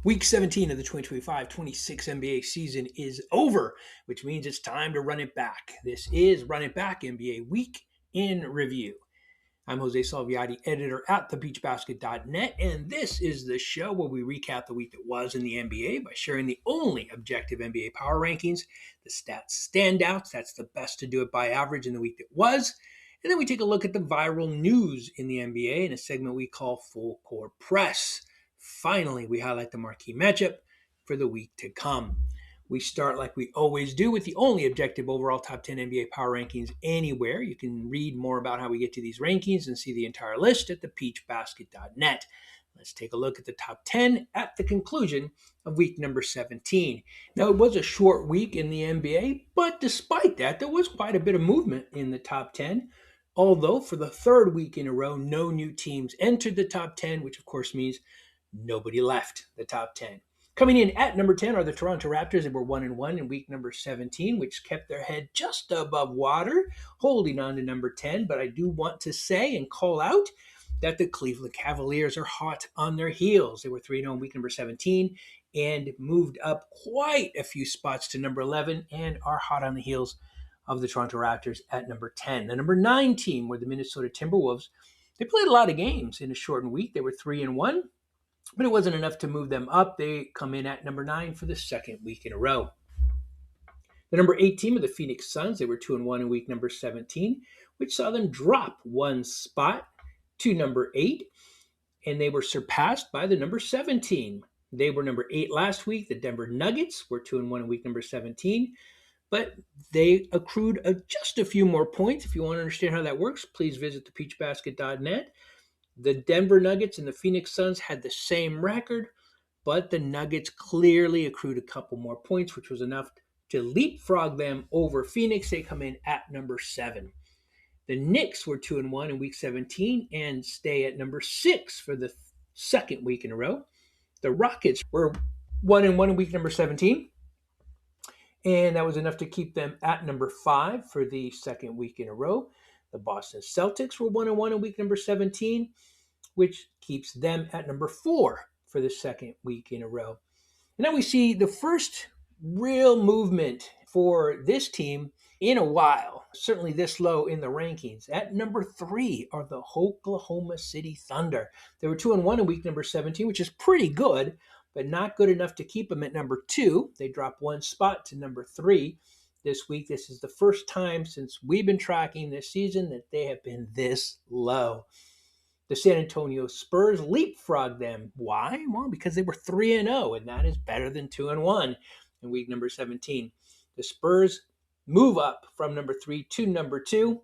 Week 17 of the 2025-26 NBA season is over, which means it's time to run it back. This is Run It Back NBA Week in Review. I'm Jose Salviati, editor at thebeachbasket.net, and this is the show where we recap the week that was in the NBA by sharing the only objective NBA power rankings, the stats standouts, that's the best to do it by average in the week that was, and then we take a look at the viral news in the NBA in a segment we call Full Court Press. Finally, we highlight the marquee matchup for the week to come. We start like we always do with the only objective overall top 10 NBA power rankings anywhere. You can read more about how we get to these rankings and see the entire list at thepeachbasket.net. Let's take a look at the top 10 at the conclusion of week number 17. Now, it was a short week in the NBA, but despite that, there was quite a bit of movement in the top 10. Although for the third week in a row, no new teams entered the top 10, which of course means nobody left the top 10. Coming in at number 10 are the Toronto Raptors. They were 1-1 in week number 17, which kept their head just above water, holding on to number 10. But I do want to say and call out that the Cleveland Cavaliers are hot on their heels. They were 3-0 in week number 17 and moved up quite a few spots to number 11 and are hot on the heels of the Toronto Raptors at number 10. The number 9 team were the Minnesota Timberwolves. They played a lot of games in a shortened week. They were 3-1. But it wasn't enough to move them up. They come in at number 9 for the second week in a row. The number 8 team of the Phoenix Suns, they were 2-1 in week number 17, which saw them drop one spot to number 8, and they were surpassed by the number 7 team. They were number 8 last week. The Denver Nuggets were 2-1 in week number 17, but they accrued just a few more points. If you want to understand how that works, please visit thepeachbasket.net. The Denver Nuggets and the Phoenix Suns had the same record, but the Nuggets clearly accrued a couple more points, which was enough to leapfrog them over Phoenix. They come in at number 7. The Knicks were 2-1 in week 17 and stay at number 6 for the second week in a row. The Rockets were 1-1 in week number 17, and that was enough to keep them at number 5 for the second week in a row. The Boston Celtics were 1-1 in week number 17, which keeps them at number 4 for the second week in a row. And now we see the first real movement for this team in a while, certainly this low in the rankings. At number 3 are the Oklahoma City Thunder. They were 2-1 in week number 17, which is pretty good, but not good enough to keep them at number 2. They dropped one spot to number 3. This week. This is the first time since we've been tracking this season that they have been this low. The San Antonio Spurs leapfrogged them. Why? Well, because they were 3-0, and that is better than 2-1 in week number 17. The Spurs move up from number 3 to number 2,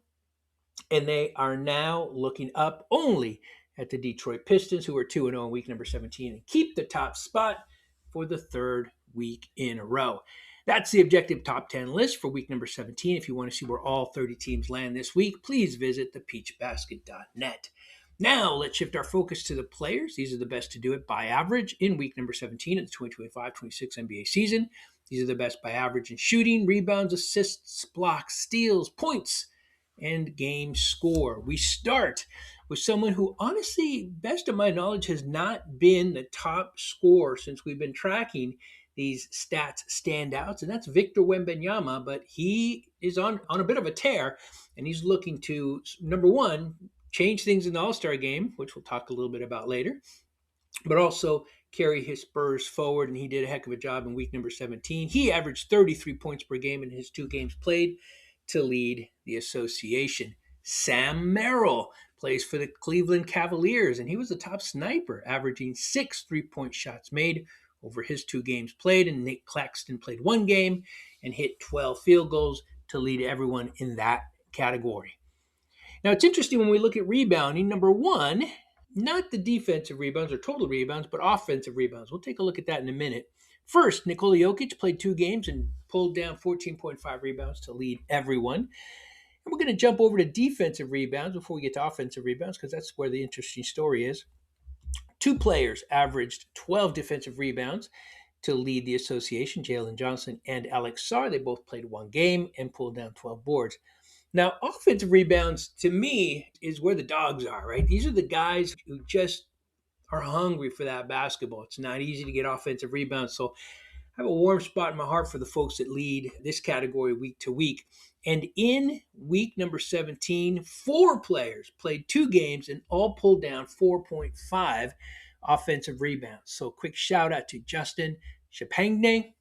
and they are now looking up only at the Detroit Pistons, who are 2-0 in week number 17, and keep the top spot for the third week in a row. That's the objective top 10 list for week number 17. If you want to see where all 30 teams land this week, please visit thepeachbasket.net. Now, let's shift our focus to the players. These are the best to do it by average in week number 17 of the 2025-26 NBA season. These are the best by average in shooting, rebounds, assists, blocks, steals, points, and game score. We start with someone who, honestly, best of my knowledge, has not been the top scorer since we've been tracking these stats standouts, and that's Victor Wembanyama, but he is on a bit of a tear, and he's looking to, number 1, change things in the All-Star game, which we'll talk a little bit about later, but also carry his Spurs forward, and he did a heck of a job in week number 17. He averaged 33 points per game in his 2 games played to lead the association. Sam Merrill plays for the Cleveland Cavaliers, and he was the top sniper, averaging 6 3-point shots made over his 2 games played, and Nick Claxton played 1 game and hit 12 field goals to lead everyone in that category. Now, it's interesting when we look at rebounding. Number 1, not the defensive rebounds or total rebounds, but offensive rebounds. We'll take a look at that in a minute. First, Nikola Jokic played 2 games and pulled down 14.5 rebounds to lead everyone. And we're going to jump over to defensive rebounds before we get to offensive rebounds, because that's where the interesting story is. 2 players averaged 12 defensive rebounds to lead the association, Jalen Johnson and Alex Sarr. They both played 1 game and pulled down 12 boards. Now, offensive rebounds, to me, is where the dogs are, right? These are the guys who just are hungry for that basketball. It's not easy to get offensive rebounds. So I have a warm spot in my heart for the folks that lead this category week to week. And in week number 17, 4 players played 2 games and all pulled down 4.5 offensive rebounds. So quick shout out to Justin Chapagne.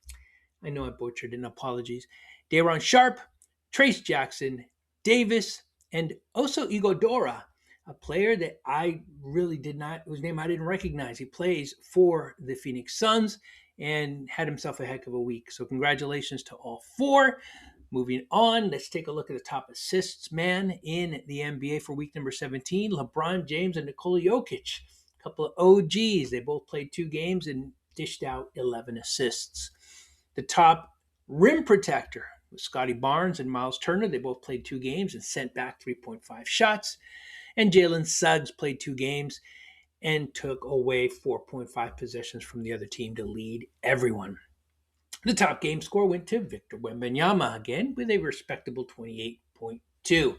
I know I butchered it, apologies. Daron Sharp, Trace Jackson, Davis, and Oso Igodora, a player that I really whose name I didn't recognize. He plays for the Phoenix Suns and had himself a heck of a week. So congratulations to all 4. Moving on, let's take a look at the top assists man in the NBA for week number 17. LeBron James and Nikola Jokic, a couple of OGs. They both played 2 games and dished out 11 assists. The top rim protector was Scotty Barnes and Miles Turner. They both played 2 games and sent back 3.5 shots. And Jalen Suggs played 2 games and took away 4.5 possessions from the other team to lead everyone. The top game score went to Victor Wembanyama again with a respectable 28.2.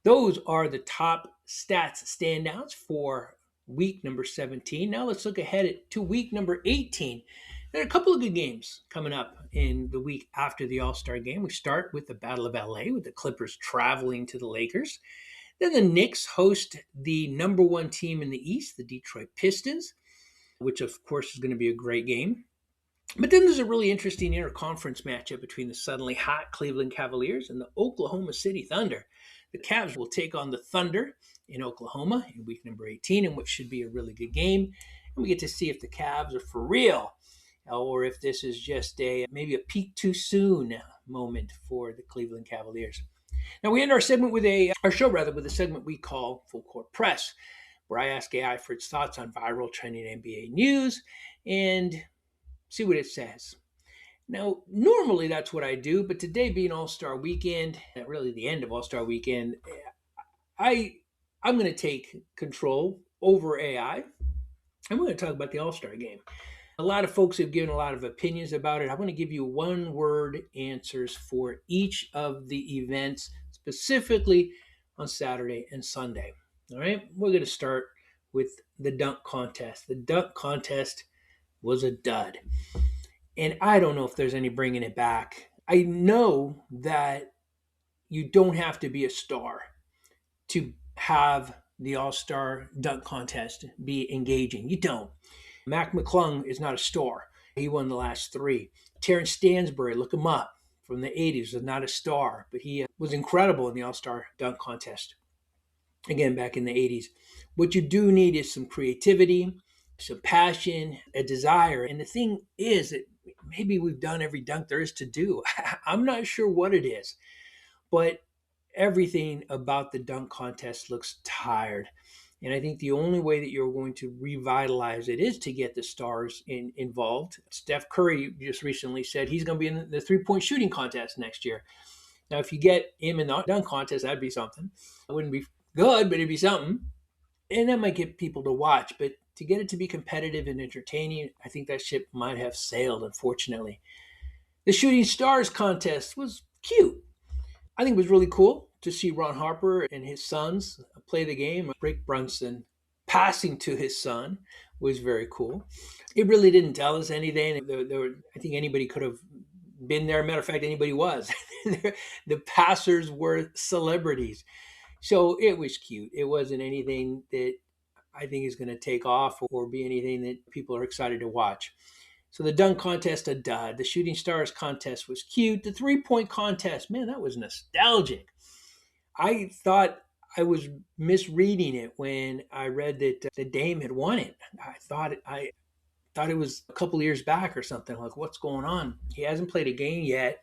Those are the top stats standouts for week number 17. Now let's look ahead to week number 18. There are a couple of good games coming up in the week after the All-Star game. We start with the Battle of LA with the Clippers traveling to the Lakers. Then the Knicks host the number 1 team in the East, the Detroit Pistons, which of course is going to be a great game. But then there's a really interesting interconference matchup between the suddenly hot Cleveland Cavaliers and the Oklahoma City Thunder. The Cavs will take on the Thunder in Oklahoma in week number 18, in which should be a really good game. And we get to see if the Cavs are for real or if this is just maybe a peak too soon moment for the Cleveland Cavaliers. Now we end our show with a segment we call Full Court Press, where I ask AI for its thoughts on viral trending NBA news and see what it says. Now, normally that's what I do, but today being All-Star Weekend, really the end of All-Star Weekend, I'm going to take control over AI. I'm going to talk about the All-Star Game. A lot of folks have given a lot of opinions about it. I'm going to give you one-word answers for each of the events, specifically on Saturday and Sunday. All right, we're going to start with the dunk contest. The dunk contest was a dud. And I don't know if there's any bringing it back. I know that you don't have to be a star to have the All-Star dunk contest be engaging. You don't. Mac McClung is not a star. He won the last 3. Terrence Stansbury, look him up, from the 80s, was not a star, but he was incredible in the All-Star dunk contest. Again, back in the 80s. What you do need is some creativity, some passion, a desire. And the thing is that maybe we've done every dunk there is to do. I'm not sure what it is, but everything about the dunk contest looks tired. And I think the only way that you're going to revitalize it is to get the stars involved. Steph Curry just recently said he's going to be in the 3-point shooting contest next year. Now, if you get him in the dunk contest, that'd be something. It wouldn't be good, but it'd be something. And that might get people to watch. But to get it to be competitive and entertaining, I think that ship might have sailed, unfortunately. The Shooting Stars contest was cute. I think it was really cool to see Ron Harper and his sons play the game. Rick Brunson passing to his son was very cool. It really didn't tell us anything. I think anybody could have been there. Matter of fact, anybody was. The passers were celebrities. So it was cute. It wasn't anything that I think is going to take off or be anything that people are excited to watch. So the dunk contest, a dud. The Shooting Stars contest was cute. The 3-point contest, man, that was nostalgic. I thought I was misreading it when I read that the Dame had won it. I thought it was a couple years back or something. Like, what's going on? He hasn't played a game yet,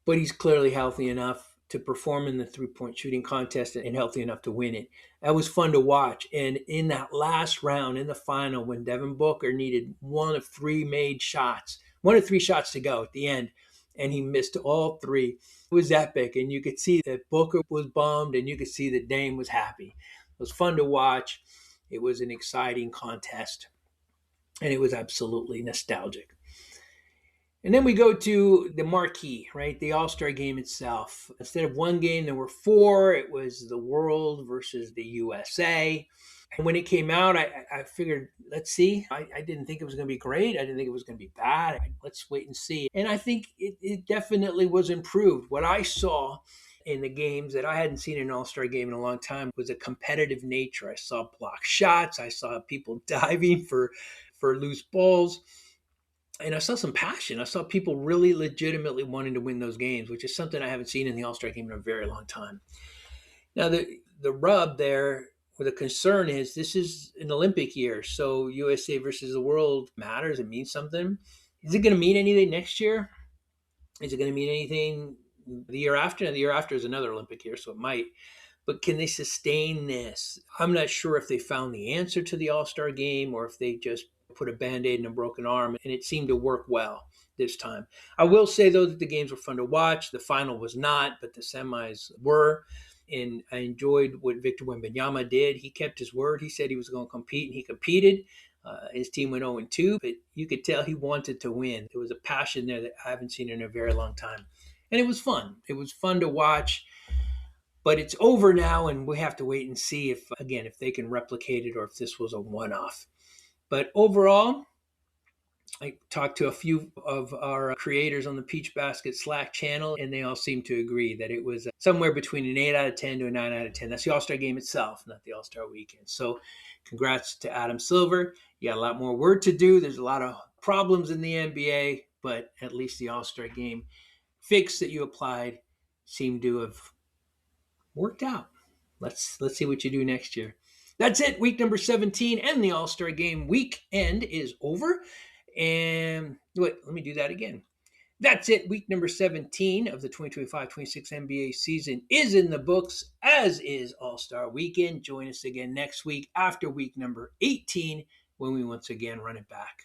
but he's clearly healthy enough to perform in the 3-point shooting contest and healthy enough to win it. That was fun to watch. And in that last round, in the final, when Devin Booker needed 1 of 3 made shots, 1 of 3 shots to go at the end, and he missed all 3, it was epic. And you could see that Booker was bummed, and you could see that Dame was happy. It was fun to watch. It was an exciting contest, and it was absolutely nostalgic. And then we go to the Marquee, right? The All-Star game itself. Instead of 1 game, there were 4. It was the world versus the USA. And when it came out, I figured, let's see. I didn't think it was going to be great. I didn't think it was going to be bad. Let's wait and see. And I think it definitely was improved. What I saw in the games that I hadn't seen in an All-Star game in a long time was a competitive nature. I saw block shots. I saw people diving for loose balls. And I saw some passion. I saw people really legitimately wanting to win those games, which is something I haven't seen in the All-Star game in a very long time. Now, the rub there, or the concern is, this is an Olympic year, so USA versus the world matters. It means something. Is it going to mean anything next year? Is it going to mean anything the year after? And the year after is another Olympic year, so it might. But can they sustain this? I'm not sure if they found the answer to the All-Star game or if they just put a Band-Aid in a broken arm, and it seemed to work well this time. I will say, though, that the games were fun to watch. The final was not, but the semis were. And I enjoyed what Victor Wembanyama did. He kept his word. He said he was going to compete, and he competed. His team went 0-2, but you could tell he wanted to win. There was a passion there that I haven't seen in a very long time. And it was fun. It was fun to watch. But it's over now, and we have to wait and see if they can replicate it or if this was a one-off. But overall, I talked to a few of our creators on the Peach Basket Slack channel, and they all seem to agree that it was somewhere between an 8 out of 10 to a 9 out of 10. That's the All-Star game itself, not the All-Star weekend. So congrats to Adam Silver. You got a lot more work to do. There's a lot of problems in the NBA, but at least the All-Star game fix that you applied seemed to have worked out. Let's see what you do next year. That's it. Week number 17 and the All-Star game weekend is over. And wait, let me do that again. That's it. Week number 17 of the 2025-26 NBA season is in the books, as is All-Star Weekend. Join us again next week after week number 18 when we once again run it back.